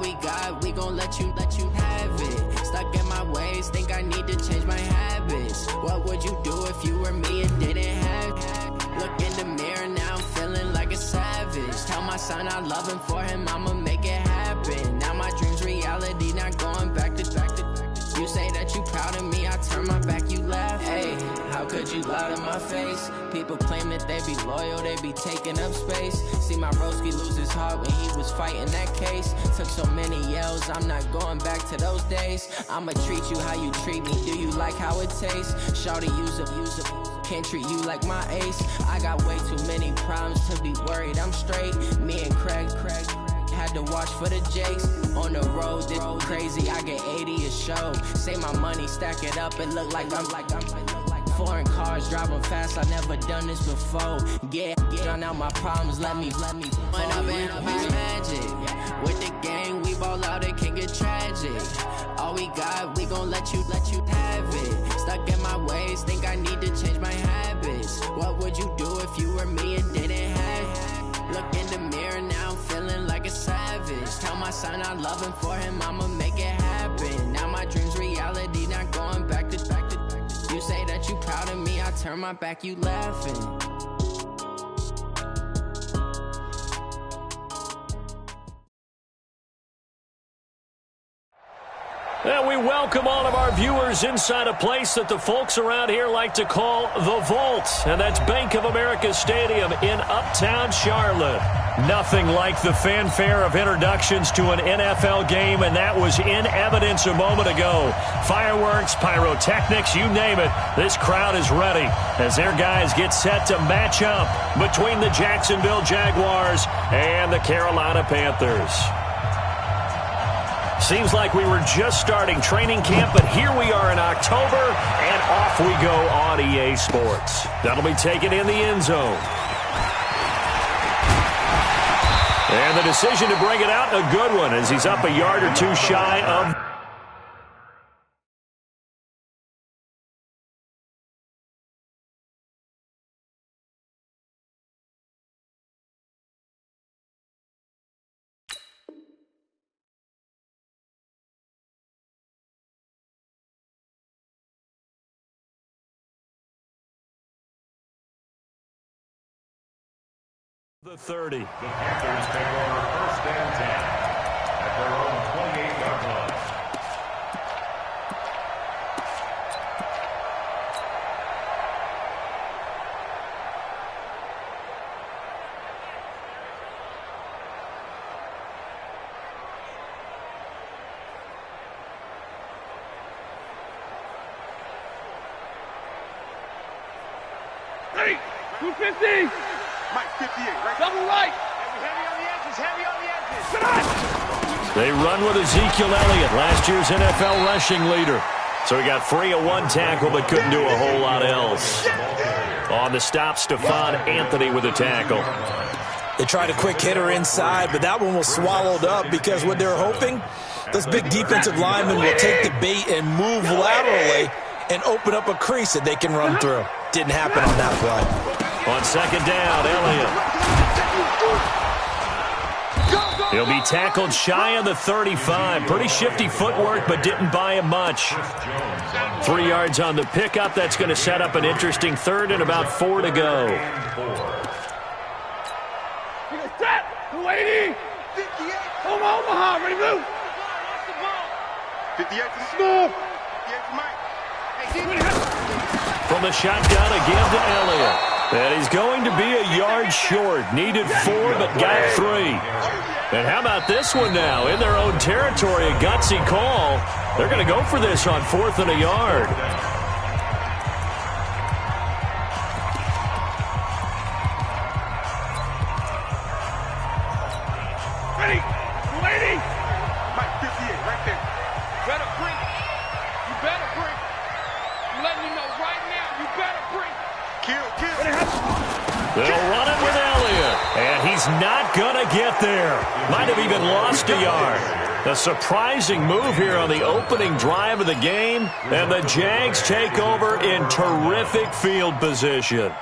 we got, we gon' let you have it. Stuck in my ways, think I need to change my habits. What would you do if you were me and didn't have it? Look in the mirror, now I'm feeling like a savage. Tell my son I love him, for him I'ma make it happen. Now my dream's reality, not going back to. You say that you proud of me, I turn my back, you laugh. Hey, how could you lie to my face? People claim that they be loyal, they be taking up space. See my broski lose his heart when he was fighting that case. Took so many yells, I'm not going back to those days. I'ma treat you how you treat me, do you like how it tastes? Shawty, use up, can't treat you like my ace. I got way too many problems to be worried, I'm straight. Me and Craig had to watch for the Jakes. On the road, this crazy, I get 80 a show. Say my money, stack it up, it look like I'm foreign cars, driving fast, I never done this before. Drown out my problems, let me run up and be magic. With the gang, we ball out, it can get tragic. All we got, we gon' let you have it. Stuck in my ways, think I need to change my habits. What would you do if you were me and didn't have it? Look in the mirror, now I'm feeling like a savage. Tell my son I love him, for him I'ma make it happen. Now my dream's reality, not going back to. You say that you proud of me, I turn my back, you laughing. And we welcome all of our viewers inside a place that the folks around here like to call the Vault. And that's Bank of America Stadium in Uptown Charlotte. Nothing like the fanfare of introductions to an NFL game, and that was in evidence a moment ago. Fireworks, pyrotechnics, you name it. This crowd is ready as their guys get set to match up between the Jacksonville Jaguars and the Carolina Panthers. Seems like we were just starting training camp, but here we are in October, and off we go on EA Sports. That'll be taken in the end zone. And the decision to bring it out, a good one, as he's up a yard or two shy of... the 30. The Panthers take over 1st and 10 at their own 28-yard line. Ready, 250. Mike, 58, right? Double right. Heavy on the edges, heavy on the edges. They run with Ezekiel Elliott, last year's NFL rushing leader. So he got free of one tackle but couldn't do a whole lot else. On the stop, Stephon Anthony with a tackle. They tried a quick hitter inside, but that one was swallowed up because what they're hoping, those big defensive linemen will take the bait and move laterally and open up a crease that they can run through. Didn't happen on that play. On 2nd down, Elliott. He'll be tackled shy of the 35. Pretty shifty footwork, but didn't buy him much. 3 yards on the pickup. That's going to set up an interesting 3rd and about 4 to go. 280. 58. Omaha, ready to move. 58 to Small. 58 to Mike. Hey, From the shotgun again to Elliott. And he's going to be a yard short. Needed 4, but got 3. And how about this one now? In their own territory, a gutsy call. They're going to go for this on 4th and a yard. Ready, 280. Mike, 58, right there. Better break. You better break. I'm letting you know right now, you better break. Kill. They'll run it with Elliott. And he's not going to get there. Might have even lost a yard. A surprising move here on the opening drive of the game. And the Jags take over in terrific field position.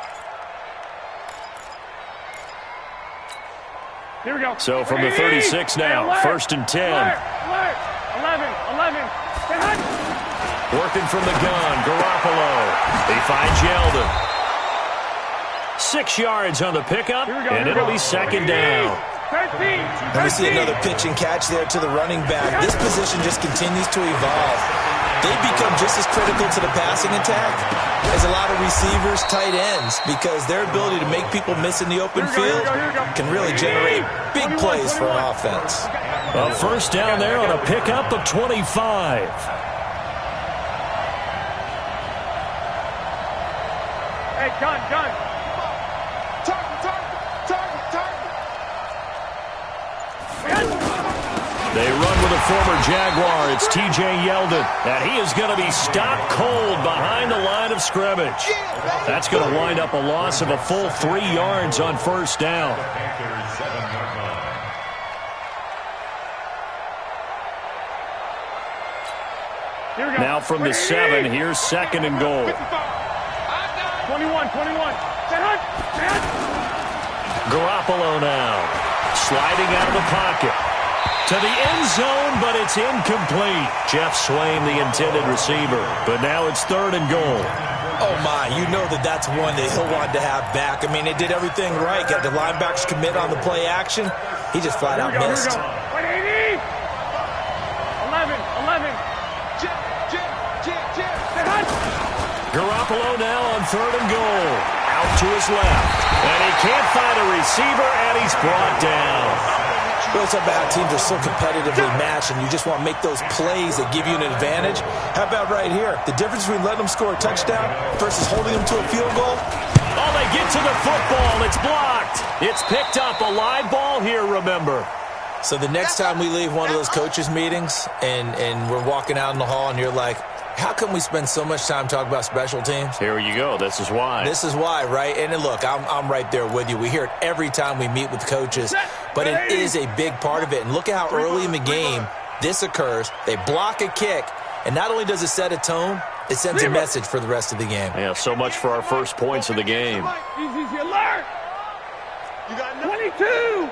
Here we go. So from the 36 now, first and 10. Alert. 11. Working from the gun, Garoppolo. He finds Yeldon. 6 yards on the pickup, and it'll be second down. 13. And we see another pitch and catch there to the running back. This position just continues to evolve. They become just as critical to the passing attack as a lot of receivers, tight ends, because their ability to make people miss in the open field can really generate big plays for an offense. A first down there on a pickup of 25. Hey, gun. They run with a former Jaguar. It's T.J. Yeldon, and he is going to be stopped cold behind the line of scrimmage. That's going to wind up a loss of a full 3 yards on first down. Now from the 7, here's second and goal. 21. Garoppolo now, sliding out of the pocket. To the end zone, but it's incomplete. Jeff Swain, the intended receiver. But now it's third and goal. Oh, my. You know that's one that he'll want to have back. I mean, they did everything right. Got the linebackers commit on the play action. He just flat out missed. 180. 11. Garoppolo now on third and goal. Out to his left. And he can't find a receiver, and he's brought down. Well, it's about how teams are so competitively matched, and you just want to make those plays that give you an advantage. How about right here? The difference between letting them score a touchdown versus holding them to a field goal? Oh, they get to the football. It's blocked. It's picked up. A live ball here, remember. So the next time we leave one of those coaches' meetings and we're walking out in the hall and you're like, how come we spend so much time talking about special teams? Here you go. This is why. This is why, right? And look, I'm right there with you. We hear it every time we meet with coaches, but it is a big part of it. And look at how early in the game this occurs. They block a kick, and not only does it set a tone, it sends a message for the rest of the game. Yeah, so much for our first points of the game. Easy alert. You got 22.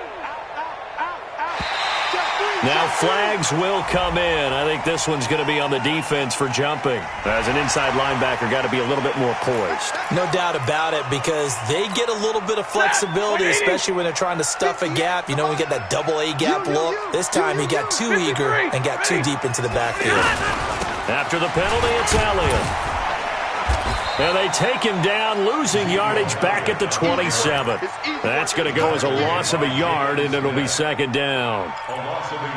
Now flags will come in. I think this one's going to be on the defense for jumping. As an inside linebacker, got to be a little bit more poised. No doubt about it, because they get a little bit of flexibility, especially when they're trying to stuff a gap. You know, we get that double A gap look. This time he got too eager and got too deep into the backfield. After the penalty, it's Elliott. And they take him down, losing yardage back at the 27. That's going to go as a loss of a yard, and it'll be second down.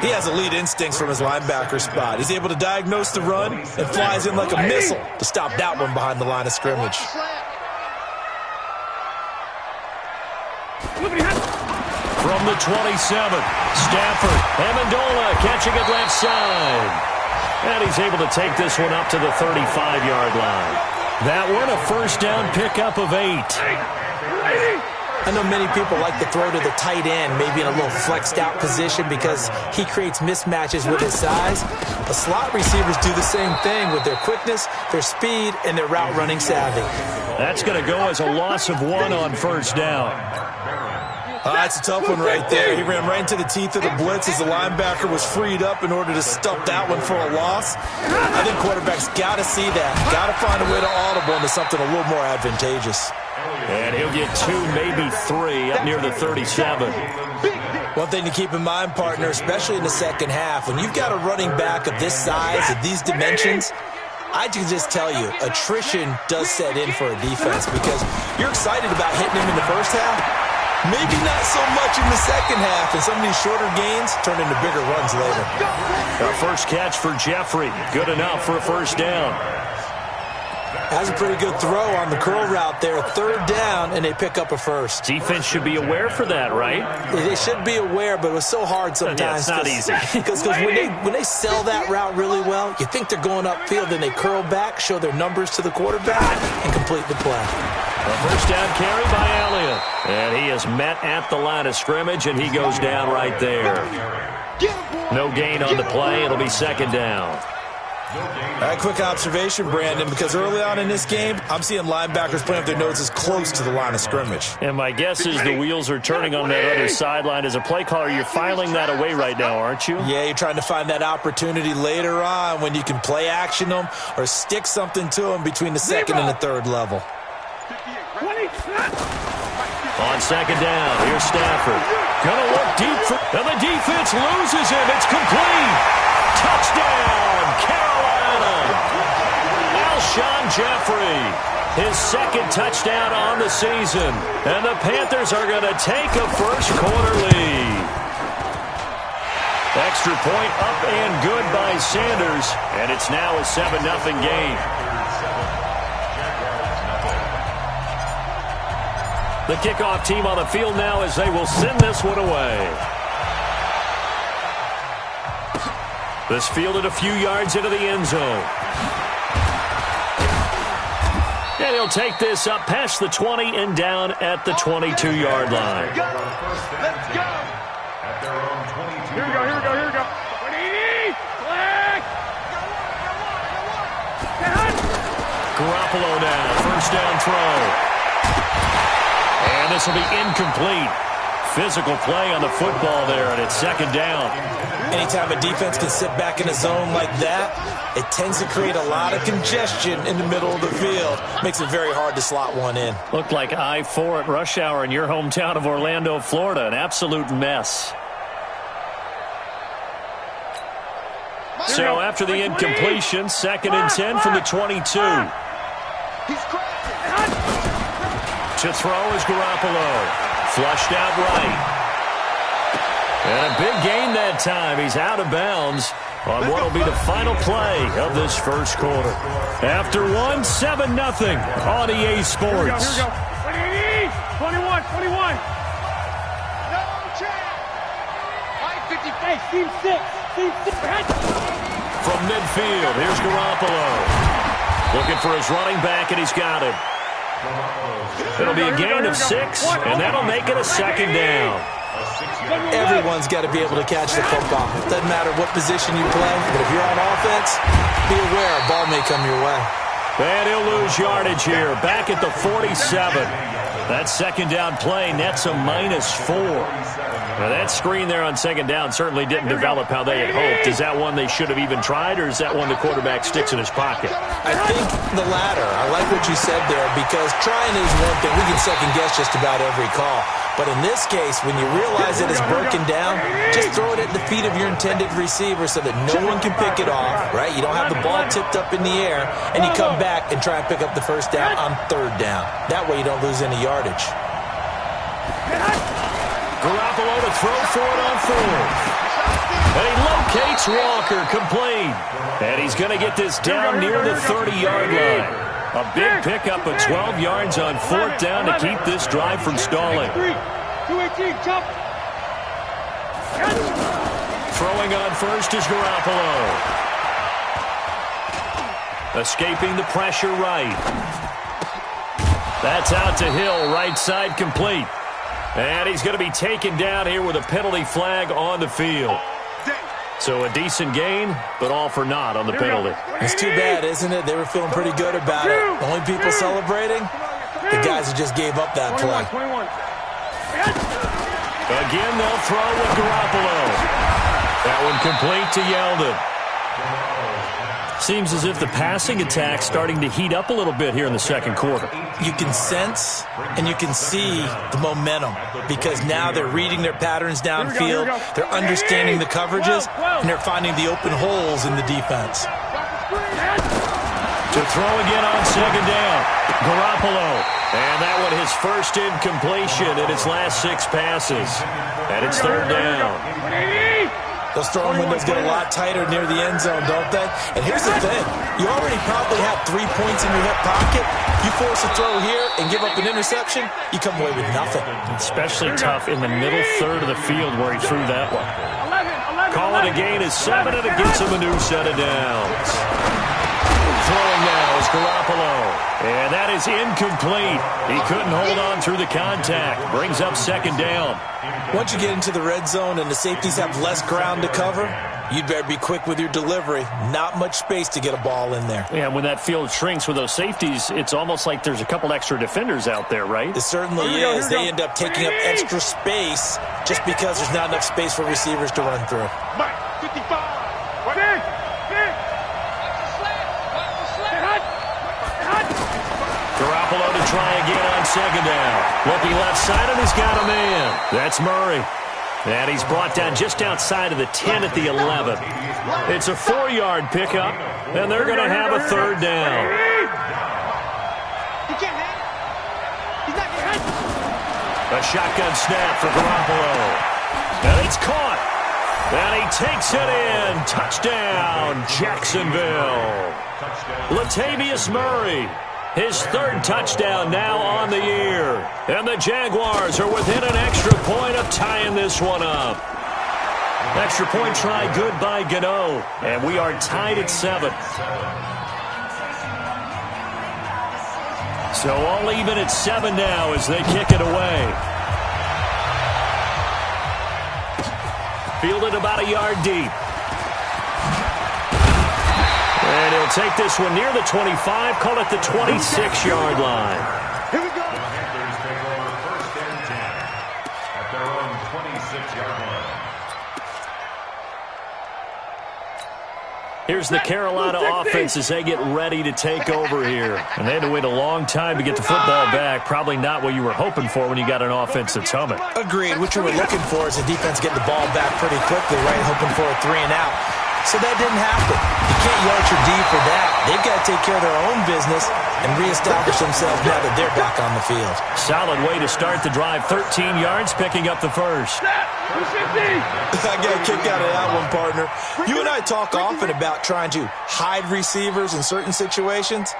He has elite instincts from his linebacker spot. He's able to diagnose the run and flies in like a missile to stop that one behind the line of scrimmage. From the 27, Stafford, Amendola catching it left side. And he's able to take this one up to the 35-yard line. That one, a first down pickup of 8. I know many people like to throw to the tight end, maybe in a little flexed out position because he creates mismatches with his size. The slot receivers do the same thing with their quickness, their speed, and their route running savvy. That's going to go as a loss of 1 on first down. That's a tough one right there. He ran right into the teeth of the blitz as the linebacker was freed up in order to stuff that one for a loss. I think quarterbacks got to see that. Got to find a way to audible into something a little more advantageous. And he'll get 2, maybe 3 up near the 37. One thing to keep in mind, partner, especially in the second half, when you've got a running back of this size, of these dimensions, I can just tell you, attrition does set in for a defense because you're excited about hitting him in the first half. Maybe not so much in the second half, and some of these shorter gains turn into bigger runs later. Our first catch for Jeffrey. Good enough for a first down. That's a pretty good throw on the curl route there. Third down, and they pick up a first. Defense should be aware for that, right? They should be aware, but it was so hard sometimes. Yeah, it's not easy. Because when they sell that route really well, you think they're going upfield, then they curl back, show their numbers to the quarterback, and complete the play. A first down carry by Elliott. And he is met at the line of scrimmage, and he goes down right there. No gain on the play. It'll be second down. A quick observation, Brandon, because early on in this game, I'm seeing linebackers playing up their noses close to the line of scrimmage. And my guess is the wheels are turning on that other sideline. As a play caller, you're filing that away right now, aren't you? Yeah, you're trying to find that opportunity later on when you can play action them or stick something to them between the second and the third level. On second down, here's Stafford. Gonna look deep, and the defense loses him. It's complete. Touchdown, Carolina. Alshon Jeffrey, his second touchdown on the season. And the Panthers are going to take a first-quarter lead. Extra point up and good by Sanders, and it's now a 7-0 game. The kickoff team on the field now as they will send this one away. This fielded a few yards into the end zone. And he'll take this up past the 20 and down at the 22-yard line. Let's go. At their own 22. Here we go, here we go, here we go. Flag. Garoppolo now, first down throw. And this will be incomplete. Physical play on the football there, and it's second down. Anytime a defense can sit back in a zone like that, it tends to create a lot of congestion in the middle of the field. Makes it very hard to slot one in. Looked like I-4 at rush hour in your hometown of Orlando, Florida. An absolute mess. So after the incompletion, 2nd and 10 from the 22. To throw is Garoppolo. Flushed out right. And a big gain that time. He's out of bounds on what will be the final play of this first quarter. After one, 7-0 on EA Sports. Here we go. 21. No chance. Hey, team 6. From midfield, here's Garoppolo. Looking for his running back, and he's got him. It'll be a gain of 6, and that'll make it a second down. Everyone's got to be able to catch the football. Doesn't matter what position you play, but if you're on offense, be aware a ball may come your way. And he'll lose yardage here, back at the 47. That second down play nets a -4. Now that screen there on second down certainly didn't develop how they had hoped. Is that one they should have even tried, or is that one the quarterback sticks in his pocket? I think the latter. I like what you said there, because trying is one thing. We can second guess just about every call. But in this case, when you realize it is broken down, just throw it at the feet of your intended receiver so that no one can pick it off, right? You don't have the ball tipped up in the air, and you come back and try and pick up the first down on third down. That way you don't lose any yardage. Garoppolo to throw for it on fourth. And he locates Walker, complete. And he's going to get this down near the 30-yard line. A big pickup of 12 yards on fourth down to keep this drive from stalling. 218, jump. Throwing on first is Garoppolo. Escaping the pressure right. That's out to Hill, right side complete. And he's going to be taken down here with a penalty flag on the field. So a decent gain, but all for naught on the penalty. It's too bad, isn't it? They were feeling pretty good about it. Only people celebrating, the guys who just gave up that play. 21. Again, they'll throw with Garoppolo. That one complete to Yeldon. Seems as if the passing attack's starting to heat up a little bit here in the second quarter. You can sense and you can see the momentum, because now they're reading their patterns downfield, they're understanding the coverages, and they're finding the open holes in the defense. To throw again on second down, Garoppolo. And that one his first incompletion in his last 6 passes. And it's third down. Those throwing windows get a lot tighter near the end zone, don't they? And here's the thing. You already probably have 3 points in your hip pocket. You force a throw here and give up an interception, you come away with nothing. Especially tough in the middle third of the field where he threw that one. Call it a gain is 7, and it gets him a new set of downs. Throwing now is Garoppolo. And that is incomplete. He couldn't hold on through the contact. Brings up second down. Once you get into the red zone and the safeties have less ground to cover, You'd better be quick with your delivery. Not much space to get a ball in there. Yeah, when that field shrinks with those safeties, it's almost like there's a couple extra defenders out there, right? It certainly is. They end up taking up extra space just because there's not enough space for receivers to run through. Mike, 55. What in? Garoppolo to try again on second down. Looking left side, and he's got a man. That's Murray. And he's brought down just outside of the 10 at the 11. It's a 4-yard pickup, and they're going to have a third down. He can't hit. He's not getting hit. A shotgun snap for Garoppolo. And it's caught. And he takes it in. Touchdown, Jacksonville. Latavius Murray. His third touchdown now on the year. And the Jaguars are within an extra point of tying this one up. Extra point try good by Gano. And we are tied at 7. So all even at 7 now as they kick it away. Fielded about a yard deep. And he'll take this one near the 25, call it the 26-yard line. Here we go. The Panthers take over first and 10 at their own 26-yard line. Here's the Carolina offense as they get ready to take over here. And they had to wait a long time to get the football back. Probably not what you were hoping for when you got an offense that's humming. Agreed. What you were looking for is the defense getting the ball back pretty quickly, right? Hoping for a 3-and-out. So that didn't happen. You can't yell at your D for that. They've got to take care of their own business and reestablish themselves now that they're back on the field. Solid way to start the drive. 13 yards, picking up the first. I got a kick out of that one, partner. You and I talk often about trying to hide receivers in certain situations,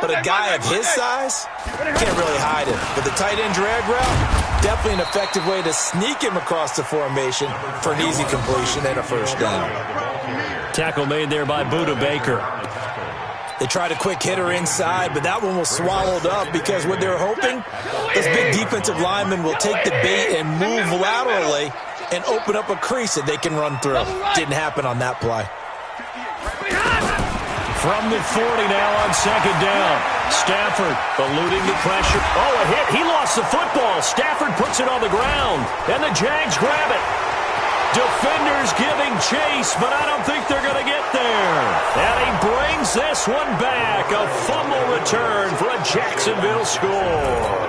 but a guy of his size can't really hide him. But the tight end drag route, definitely an effective way to sneak him across the formation for an easy completion and a first down. Tackle made there by Budda Baker. They tried a quick hitter inside, but that one was swallowed up because what they're hoping, this big defensive lineman will take the bait and move laterally and open up a crease that they can run through. Didn't happen on that play. From the 40 now on second down. Stafford eluding the pressure. Oh, a hit. He lost the football. Stafford puts it on the ground, and the Jags grab it. Defenders giving chase, but I don't think they're going to get there. And he brings this one back. A fumble return for a Jacksonville score.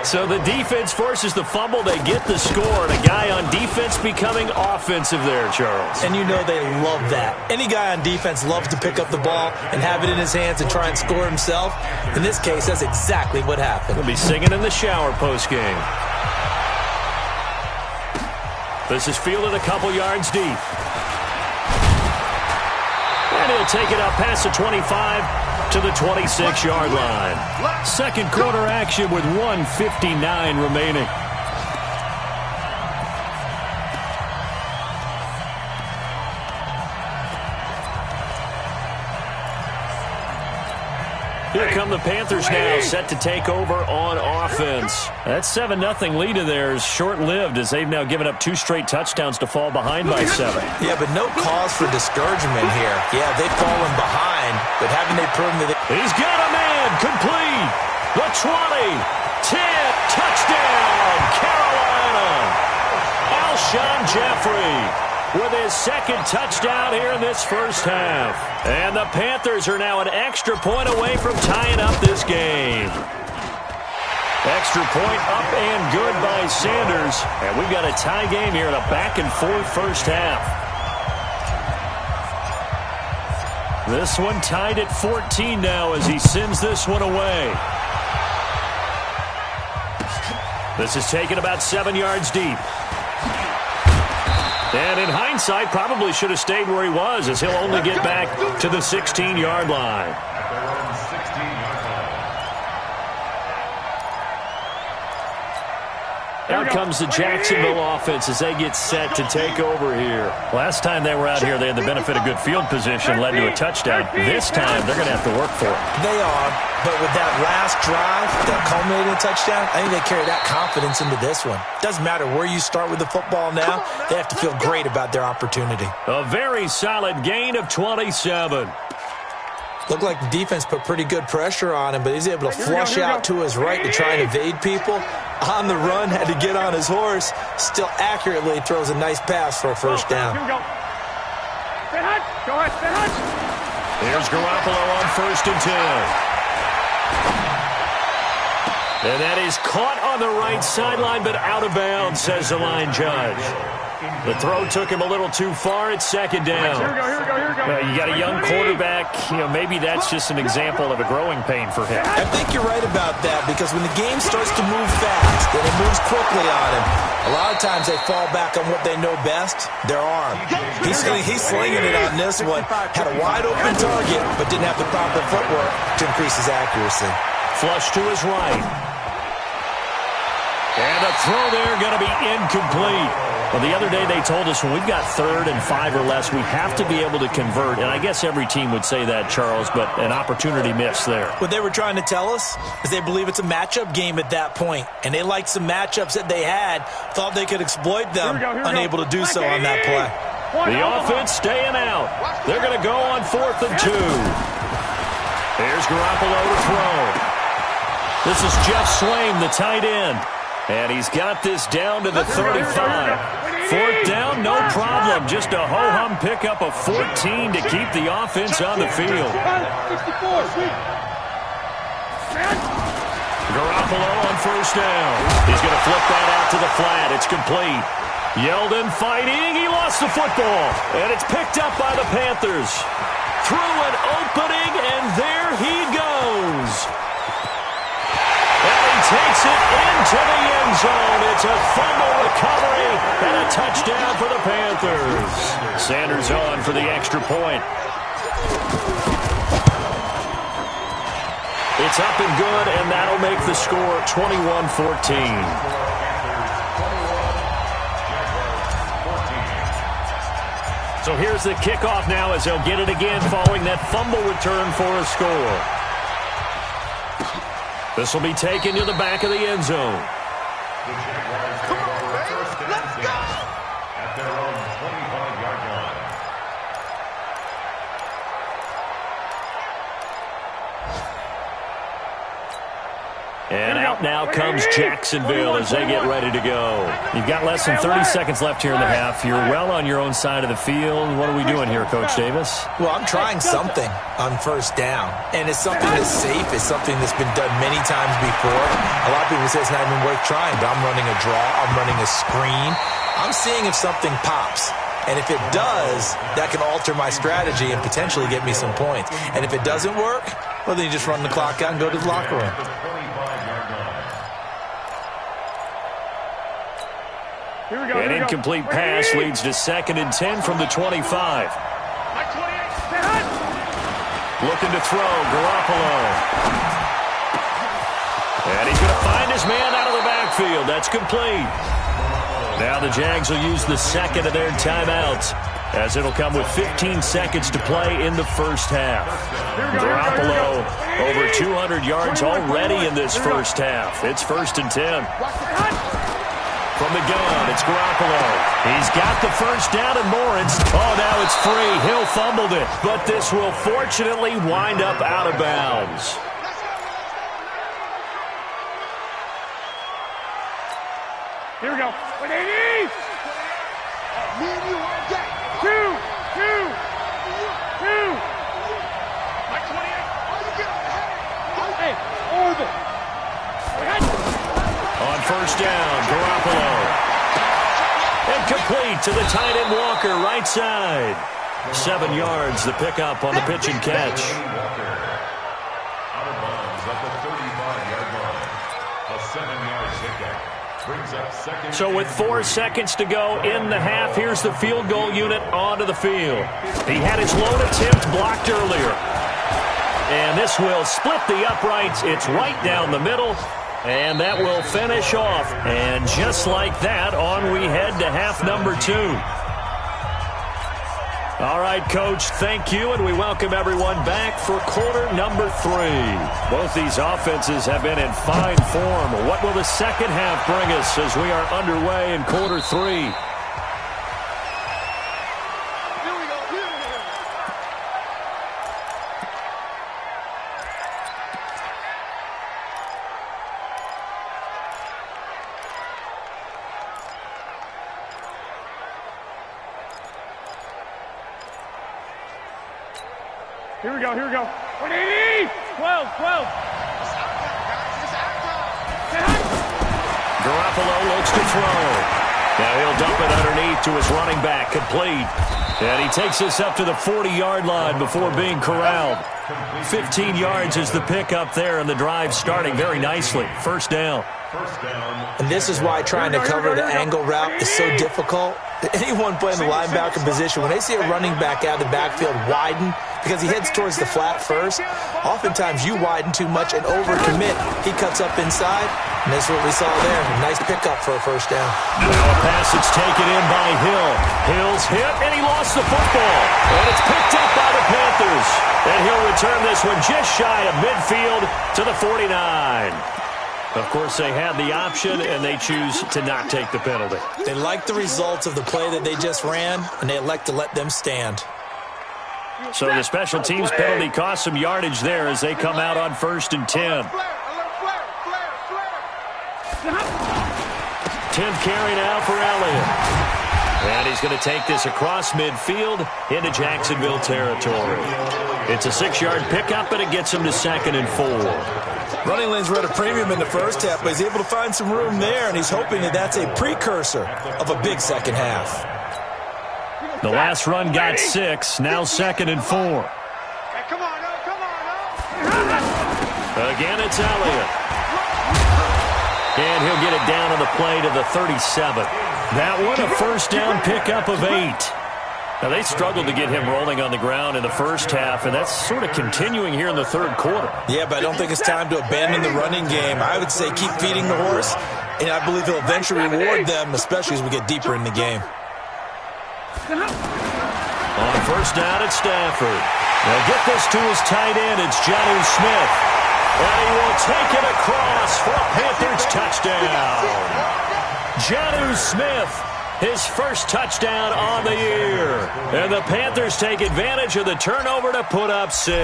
So the defense forces the fumble. They get the score. And a guy on defense becoming offensive there, Charles. And you know they love that. Any guy on defense loves to pick up the ball and have it in his hands and try and score himself. In this case, that's exactly what happened. He'll be singing in the shower postgame. This is fielded a couple yards deep. And he'll take it up past the 25 to the 26-yard line. Second quarter action with 1:59 remaining. Here come the Panthers now, set to take over on offense. That 7-0 lead of theirs short-lived as they've now given up 2 straight touchdowns to fall behind by 7. Yeah, but no cause for discouragement here. Yeah, they've fallen behind, but haven't they proven that He's got a man, complete. The 20, 10, touchdown, Carolina. Alshon Jeffrey with his second touchdown here in this first half. And the Panthers are now an extra point away from tying up this game. Extra point up and good by Sanders. And we've got a tie game here in a back-and-forth first half. This one tied at 14 now as he sends this one away. This is taken about 7 yards deep. And in hindsight, probably should have stayed where he was as he'll only get back to the 16-yard line. At their own 16-yard Out comes the Jacksonville offense as they get set to take over here. Last time they were out here, they had the benefit of good field position, led to a touchdown. This time, they're going to have to work for it. They are, but with that last drive, that culminating touchdown, I think they carry that confidence into this one. Doesn't matter where you start with the football now, they have to feel great about their opportunity. A very solid gain of 27. Looked like the defense put pretty good pressure on him, but he's able to flush out to his right to try and evade people. On the run, had to get on his horse. Still accurately throws a nice pass for a first down. Here we go. Stand hut. Go ahead. Stand hut. Here's Garoppolo on 1st and 10. And that is caught on the right sideline, but out of bounds, says the line judge. The throw took him a little too far. It's 2nd down. Here we go. You got a young quarterback. Maybe that's just an example of a growing pain for him. I think you're right about that, because when the game starts to move fast and it moves quickly on him, a lot of times they fall back on what they know best, their arm. He's slinging it on this one. Had a wide-open target, but didn't have the proper footwork to increase his accuracy. Flush to his right. And a throw there going to be incomplete. Well, the other day they told us when we've got 3rd and 5 or less, we have to be able to convert. And I guess every team would say that, Charles, but an opportunity missed there. What they were trying to tell us is they believe it's a matchup game at that point. And they liked some matchups that they had, thought they could exploit them, unable to do so on that play. The offense staying out. They're going to go on 4th and 2. Here's Garoppolo to throw. This is Jeff Swaim, the tight end. And he's got this down to the 35. 4th down, no problem. Just a ho-hum pickup of 14 to keep the offense on the field. Garoppolo on 1st down. He's going to flip that out to the flat. It's complete. Yeldon fighting. He lost the football. And it's picked up by the Panthers. Through an opening, and there he goes. And he takes it into the end zone. It's a fumble recovery and a touchdown for the Panthers. Sanders on for the extra point. It's up and good, and that'll make the score 21-14. So here's the kickoff now as they'll get it again following that fumble return for a score. This will be taken to the back of the end zone. Come on, baby. Let's go! At their own 25-yard line. And out now comes Jacksonville as they get ready to go. You've got less than 30 seconds left here in the half. You're well on your own side of the field. What are we doing here, Coach Davis? Well, I'm trying something on 1st down, and it's something that's safe. It's something that's been done many times before. A lot of people say it's not even worth trying, but I'm running a draw. I'm running a screen. I'm seeing if something pops. And if it does, that can alter my strategy and potentially get me some points. And if it doesn't work, well, then you just run the clock out and go to the locker room. An incomplete pass leads to 2nd and 10 from the 25. Looking to throw, Garoppolo. And he's going to find his man out of the backfield. That's complete. Now the Jags will use the 2nd of their timeouts, as it'll come with 15 seconds to play in the first half. Garoppolo over 200 yards already in this first half. It's 1st and 10. From the gun, it's Garoppolo. He's got the first down and more. Oh, now it's free. Hill fumbled it. But this will fortunately wind up out of bounds. Here we go. What they need? Me and you all day. Two. Mike 28. Oh, you get ahead. Hey, orbit. On 1st down, Garoppolo. And complete to the tight end Walker, right side. 7 yards, the pickup on the pitch and catch. Walker. Out of bounds at the 35-yard line. A 7-yard pickup. Brings up 2nd. So with 4 seconds to go in the half, here's the field goal unit onto the field. He had his lone attempt blocked earlier. And this will split the uprights. It's right down the middle. And that will finish off. And just like that, on we head to half number 2. All right, Coach, thank you, and we welcome everyone back for quarter number 3. Both these offenses have been in fine form. What will the second half bring us as we are underway in quarter 3? Here we go, here we go. 180! 12, 12. Garoppolo looks to throw. Now he'll dump it underneath to his running back, complete. And he takes this up to the 40-yard line before being corralled. 15 yards is the pickup there, and the drive starting very nicely. First down. And this is why trying to cover the angle route is so difficult. Anyone playing the linebacker position, when they see a running back out of the backfield widen because he heads towards the flat first, oftentimes you widen too much and overcommit. He cuts up inside, and that's what we saw there. A nice pickup for a first down. Now a pass that's taken in by Hill. Hill's hit, and he lost the football. And it's picked up by the Panthers. And he'll return this one just shy of midfield to the 49. Of course, they had the option, and they choose to not take the penalty. They like the results of the play that they just ran, and they elect to let them stand. So the special teams penalty cost some yardage there as they come out on 1st and 10. 10th carry now for Elliott. And he's going to take this across midfield into Jacksonville territory. It's a 6-yard pickup, and it gets him to 2nd and 4. Running lanes were at a premium in the first half, but he's able to find some room there, and he's hoping that that's a precursor of a big second half. The last run got 6, now 2nd and 4. Hey, come on, come on. Again, it's Elliott. And he'll get it down on the play to the 37. That one, a first down pickup of 8. Now, they struggled to get him rolling on the ground in the first half, and that's sort of continuing here in the third quarter. Yeah, but I don't think it's time to abandon the running game. I would say keep feeding the horse, and I believe he'll eventually reward them, especially as we get deeper in the game. On first down, it's Stafford. They'll get this to his tight end. It's Jonnu Smith. And he will take it across for a Panthers touchdown. Jonnu Smith, his first touchdown on the year. And the Panthers take advantage of the turnover to put up 6.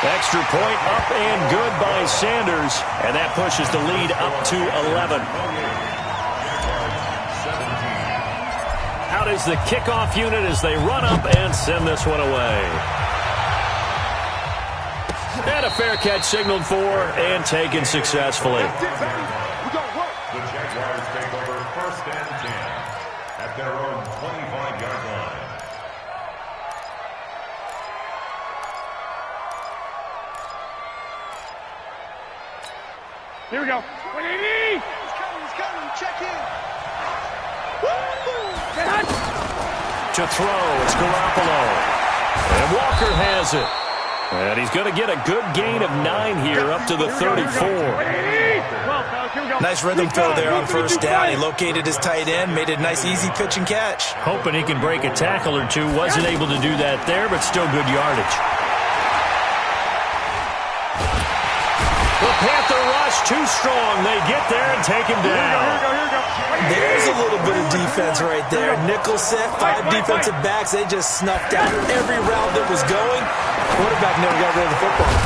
Extra point up and good by Sanders. And that pushes the lead up to 11. Out is the kickoff unit as they run up and send this one away. And a fair catch signaled for and taken successfully. The Jaguars take over 1st and 10 at their own 25-yard line. Here we go. 180! He's coming, check in. To throw, it's Garoppolo. And Walker has it. And he's going to get a good gain of 9 here up to the 34. Nice rhythm fill there on first down. He located his tight end, made it a nice easy pitch and catch. Hoping he can break a tackle or two. Wasn't able to do that there, but still good yardage. The Panther rush too strong. They get there and take him down. There's a little bit of defense right there. Nickel set, 5 defensive backs. They just snuffed out every route that was going. Quarterback never got rid of the football.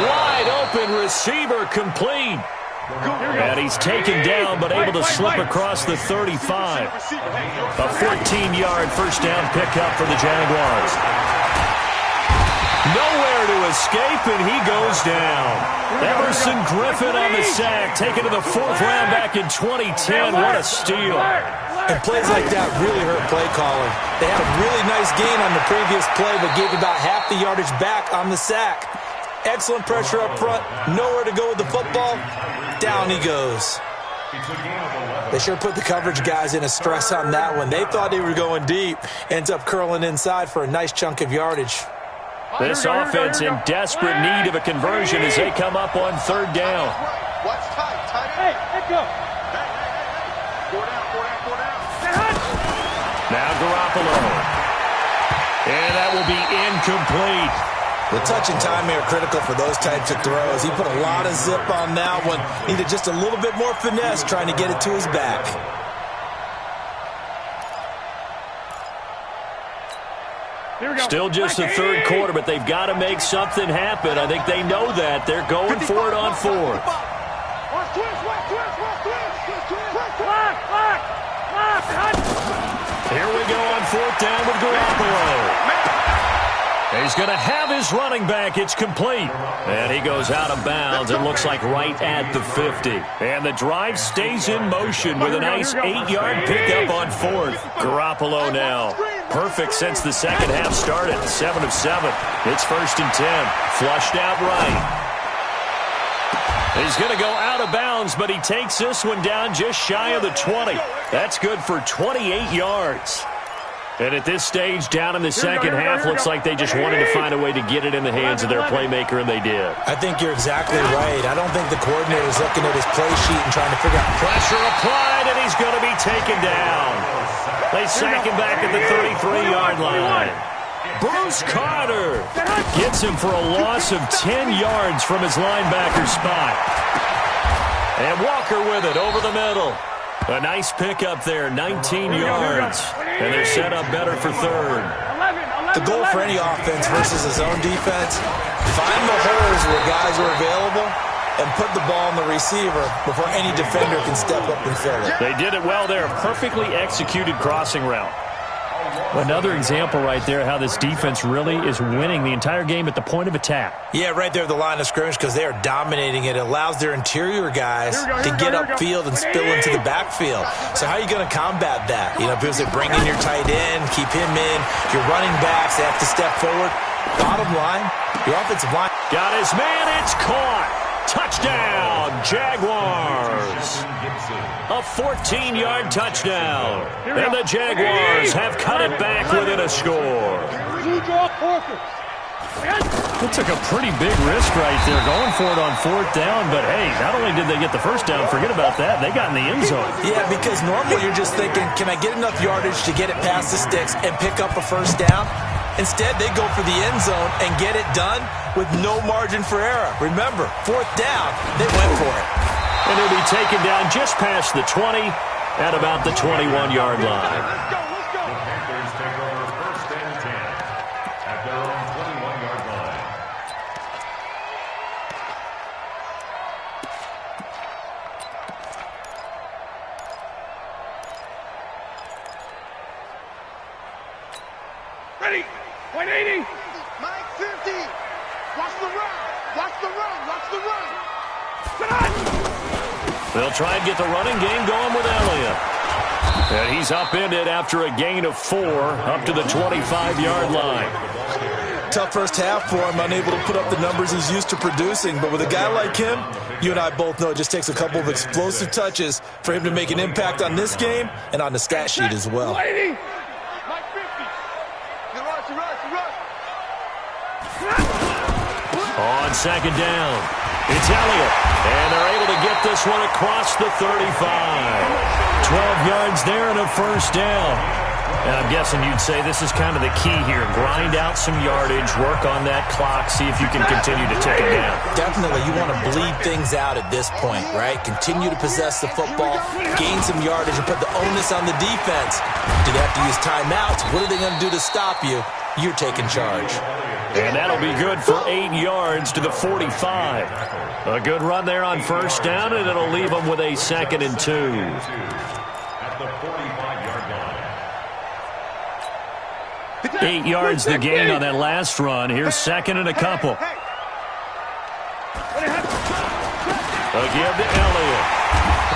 Wide open receiver complete. And he's taken down but able to slip across the 35. A 14-yard first down pickup for the Jaguars. Nowhere to escape, and he goes down. Emerson Griffin on the sack, taken to the 4th round back in 2010. What a steal. And plays like that really hurt play calling. They had a really nice gain on the previous play, but gave about half the yardage back on the sack. Excellent pressure up front, nowhere to go with the football. Down he goes. They sure put the coverage guys in a stress on that one. They thought they were going deep. Ends up curling inside for a nice chunk of yardage. This offense in desperate need of a conversion as they come up on third down. Watch tight. Hey, let go. Hey. 4 down. Now Garoppolo. And that will be incomplete. The touch and timing are critical for those types of throws. He put a lot of zip on that one. Needed just a little bit more finesse trying to get it to his back. Still just the third quarter, but they've got to make something happen. I think they know that. They're going for it on fourth. Here we go on fourth down with Garoppolo. He's going to have his running back. It's complete. And he goes out of bounds. It looks like right at the 50. And the drive stays in motion with a nice 8-yard pickup on fourth. Garoppolo now. Perfect since the second half started. 7 of 7. It's 1st and 10. Flushed out right. He's going to go out of bounds, but he takes this one down just shy of the 20. That's good for 28 yards. And at this stage, down in the second half, looks like they just wanted to find a way to get it in the hands of their playmaker, and they did. I think you're exactly right. I don't think the coordinator's looking at his play sheet and trying to figure out. Pressure applied, and he's going to be taken down. They sack him back at the 33-yard line. Bruce Carter gets him for a loss of 10 yards from his linebacker spot. And Walker with it over the middle. A nice pickup there, 19 yards. And they're set up better for third. The goal for any offense versus his own defense, find the holes where guys are available and put the ball on the receiver before any defender can step up and fill it. They did it well there. Perfectly executed crossing route. Another example right there how this defense really is winning the entire game at the point of attack. Yeah, right there at the line of scrimmage because they are dominating it. It allows their interior guys to get upfield and spill into the backfield. So how are you going to combat that? You know, because they bring in your tight end, keep him in. Your running backs, they have to step forward. Bottom line, your offensive line. Got his man, it's caught. Touchdown, Jaguars. A 14-yard touchdown. And the Jaguars have cut it back within a score. It took a pretty big risk right there going for it on fourth down, but hey, not only did they get the first down, forget about that, they got in the end zone. Yeah, because normally you're just thinking, can I get enough yardage to get it past the sticks and pick up a first down? Instead, they go for the end zone and get it done with no margin for error. Remember, fourth down, they went for it. And he'll be taken down just past the 20 at about the 21-yard line. The Panthers take over 1st and 10 at their own 21-yard line. Ready? 180. Mike 50. Watch the run. Watch the run. Watch the run. They'll try and get the running game going with Elliott. And he's upended after a gain of 4 up to the 25-yard line. Tough first half for him, unable to put up the numbers he's used to producing. But with a guy like him, you and I both know it just takes a couple of explosive touches for him to make an impact on this game and on the stat sheet as well. Mike 50. On second down, it's Elliott. And they're able to get this one across the 35. 12 yards there and a first down. And I'm guessing you'd say this is kind of the key here. Grind out some yardage, work on that clock, see if you can continue to tick it down. Definitely, you want to bleed things out at this point, right? Continue to possess the football, gain some yardage, and put the onus on the defense. Do they have to use timeouts? What are they going to do to stop you? You're taking charge. And that'll be good for 8 yards to the 45. A good run there on first down, and it'll leave them with a 2nd and 2. At the 45-yard line. 8 yards the gain on that last run. Here's 2nd and a couple. A give to Elliott.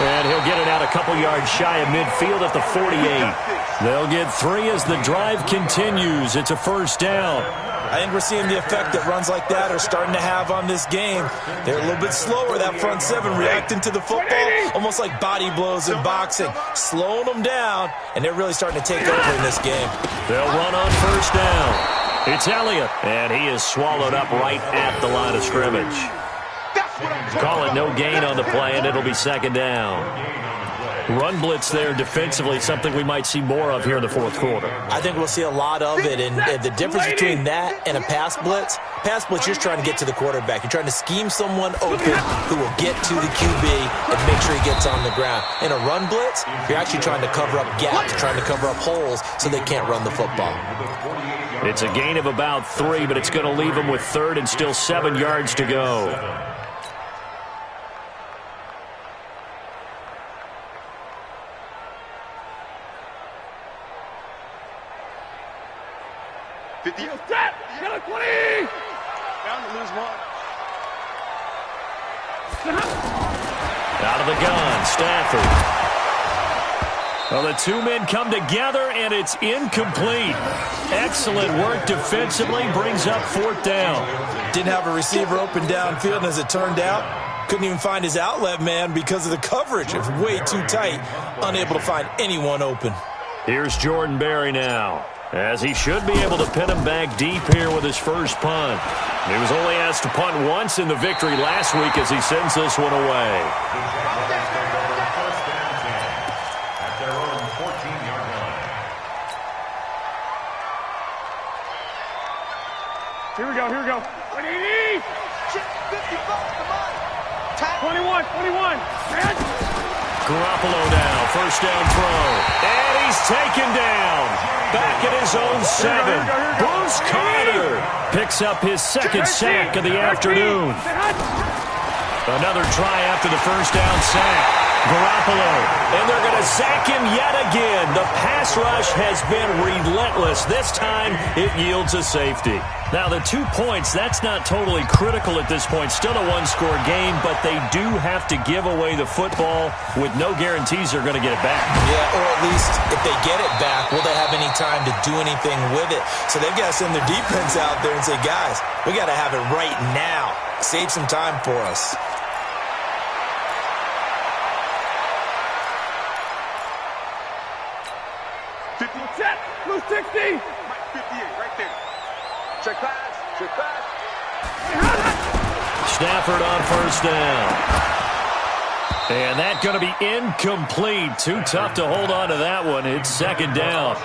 And he'll get it out a couple yards shy of midfield at the 48. They'll get 3 as the drive continues. It's a first down. I think we're seeing the effect that runs like that are starting to have on this game. They're a little bit slower, that front 7, reacting to the football, almost like body blows in boxing, slowing them down, and they're really starting to take over in this game. They'll run on first down. It's Elliott, and he is swallowed up right at the line of scrimmage. Call it no gain on the play, and it'll be second down. Run blitz there defensively, something we might see more of here in the fourth quarter. I think we'll see a lot of it, and the difference between that and a pass blitz, you're trying to get to the quarterback. You're trying to scheme someone open who will get to the QB and make sure he gets on the ground. In a run blitz, you're actually trying to cover up gaps, trying to cover up holes so they can't run the football. It's a gain of about 3, but it's going to leave them with third and still 7 yards to go. Set! Get a 20! Down to lose 1. Out of the gun, Stafford. Well, the two men come together, and it's incomplete. Excellent work defensively, brings up fourth down. Didn't have a receiver open downfield, and as it turned out, couldn't even find his outlet man because of the coverage. It was way too tight, unable to find anyone open. Here's Jordan Berry now, as he should be able to pin him back deep here with his first punt. He was only asked to punt once in the victory last week as he sends this one away. At their own 14-yard line. Here we go. 21. Garoppolo now, first down throw. And he's taken down. Back at his own 7. Bruce Carter picks up his second sack of the afternoon. Another try after the first down sack. Garoppolo, and they're going to sack him yet again. The pass rush has been relentless. This time, it yields a safety. Now, the 2 points, that's not totally critical at this point. Still a one-score game, but they do have to give away the football with no guarantees they're going to get it back. Yeah, or at least if they get it back, will they have any time to do anything with it? So they've got to send their defense out there and say, guys, we got to have it right now. Save some time for us. Set! Lose 60! Mike 58, right there. Check pass. Stafford on first down. And that's going to be incomplete. Too tough to hold on to that one. It's second down.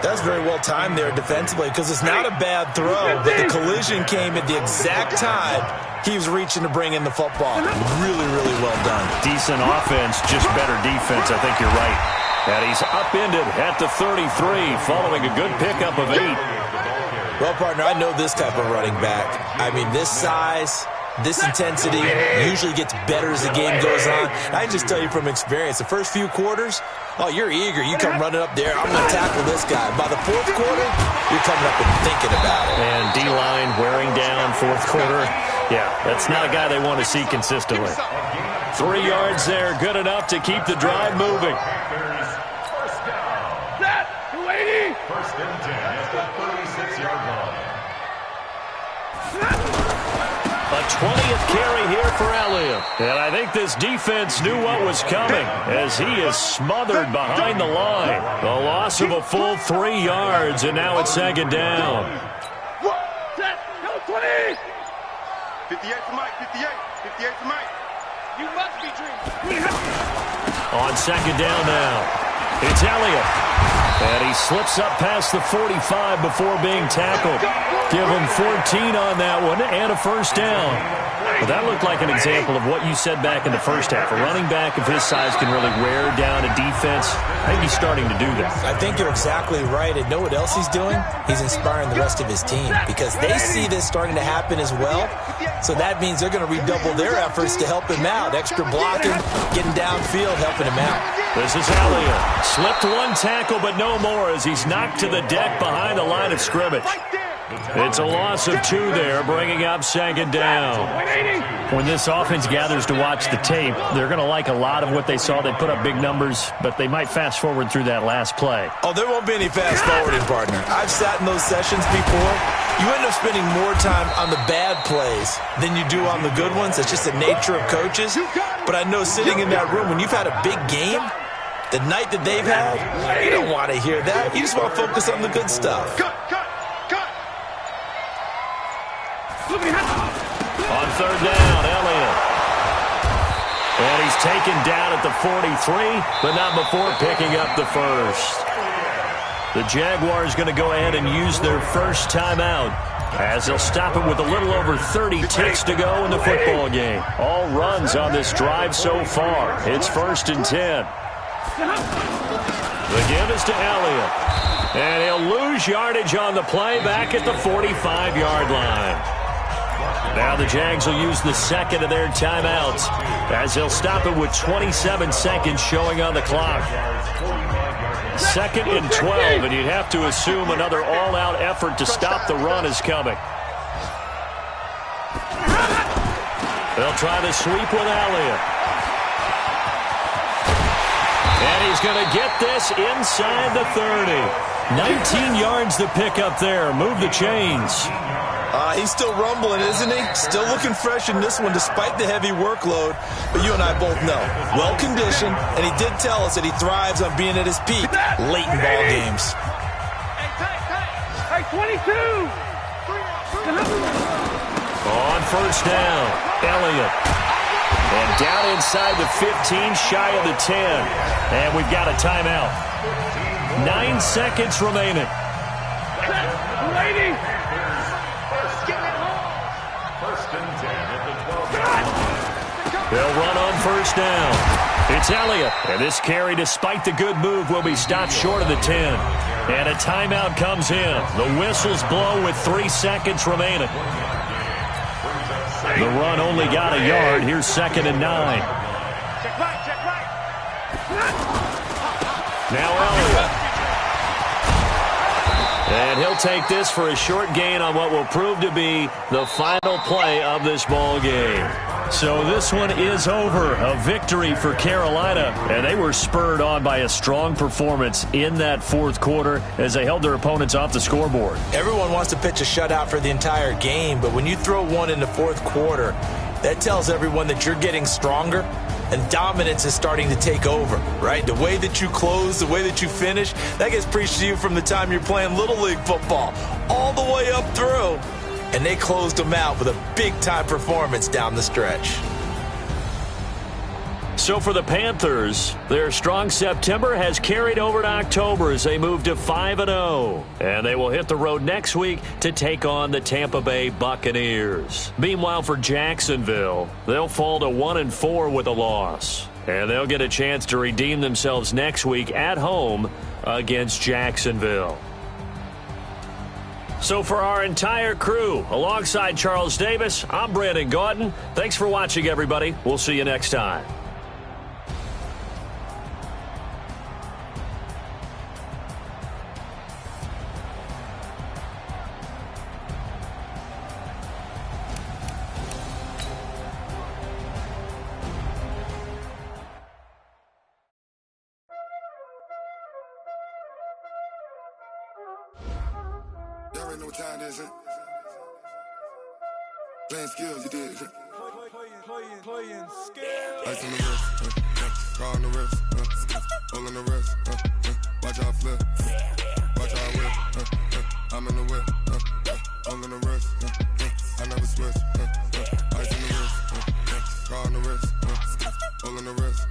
That's very well timed there defensively because it's not a bad throw, but the collision came at the exact time he was reaching to bring in the football. Really, really well done. Decent offense, just better defense. I think you're right. And he's upended at the 33 following a good pickup of 8. Well, partner, I know this type of running back. I mean, this size, this intensity usually gets better as the game goes on. I just tell you from experience, the first few quarters, oh, you're eager. You come running up there, I'm going to tackle this guy. By the fourth quarter, you're coming up and thinking about it. And D-line wearing down fourth quarter. Yeah, that's not a guy they want to see consistently. 3 yards there, good enough to keep the drive moving. Set! 280! First and 10 at the 36-yard line. A 20th carry here for Elliott. And I think this defense knew what was coming as he is smothered behind the line. The loss of a full 3 yards, and now it's second down. Set! Go 20! 58 to Mike, 58 to Mike. You must be dreaming. On second down now. It's Elliott. And he slips up past the 45 before being tackled. Give him 14 on that one and a first down. Well, that looked like an example of what you said back in the first half. A running back of his size can really wear down a defense. I think he's starting to do that. I think you're exactly right. And know what else he's doing? He's inspiring the rest of his team because they see this starting to happen as well. So that means they're going to redouble their efforts to help him out. Extra blocking, getting downfield, helping him out. This is Elliott. Slipped one tackle, but no more as he's knocked to the deck behind the line of scrimmage. It's a loss of 2 there, bringing up second down. When this offense gathers to watch the tape, they're going to like a lot of what they saw. They put up big numbers, but they might fast forward through that last play. Oh, there won't be any fast forwarding, partner. I've sat in those sessions before. You end up spending more time on the bad plays than you do on the good ones. It's just the nature of coaches. But I know sitting in that room, when you've had a big game, the night that they've had, you don't want to hear that. You just want to focus on the good stuff. On third down, Elliott. And he's taken down at the 43, but not before picking up the first. The Jaguars going to go ahead and use their first timeout as they'll stop it with a little over 30 ticks to go in the football game. All runs on this drive so far. It's 1st and 10. The give is to Elliott. And he'll lose yardage on the play back at the 45-yard line. Now the Jags will use the second of their timeouts as they'll stop it with 27 seconds showing on the clock. 2nd and 12, and you'd have to assume another all-out effort to stop the run is coming. They'll try the sweep with Elliott. And he's going to get this inside the 30. 19 yards to pick up there. Move the chains. He's still rumbling, isn't he? Still looking fresh in this one despite the heavy workload. But you and I both know, well-conditioned, and he did tell us that he thrives on being at his peak late in ball games. Hey, 22! On first down, Elliott. And down inside the 15, shy of the 10. And we've got a timeout. 9 seconds remaining. Lady! They'll run on first down. It's Elliott. And this carry, despite the good move, will be stopped short of the 10. And a timeout comes in. The whistles blow with 3 seconds remaining. The run only got a yard. Here's 2nd and 9. Check right, check right. Now Elliott. And he'll take this for a short gain on what will prove to be the final play of this ball game. So this one is over. A victory for Carolina. And they were spurred on by a strong performance in that 4th quarter as they held their opponents off the scoreboard. Everyone wants to pitch a shutout for the entire game, but when you throw one in the 4th quarter, that tells everyone that you're getting stronger and dominance is starting to take over, right? The way that you close, the way that you finish, that gets preached to you from the time you're playing Little League football all the way up through. And they closed them out with a big-time performance down the stretch. So for the Panthers, their strong September has carried over to October as they move to 5-0. And they will hit the road next week to take on the Tampa Bay Buccaneers. Meanwhile, for Jacksonville, they'll fall to 1-4 with a loss. And they'll get a chance to redeem themselves next week at home against Jacksonville. So for our entire crew, alongside Charles Davis, I'm Brandon Gaudin. Thanks for watching, everybody. We'll see you next time. Y'all already know what time it is, huh? Playing skills, you did, huh? Playing skills. Ice on the wrist, car on the wrist, hole in the wrist, watch out flip, watch out whip, I'm in the whip, hole in the wrist, I never switch, ice on the wrist, car on the wrist, hole in the wrist.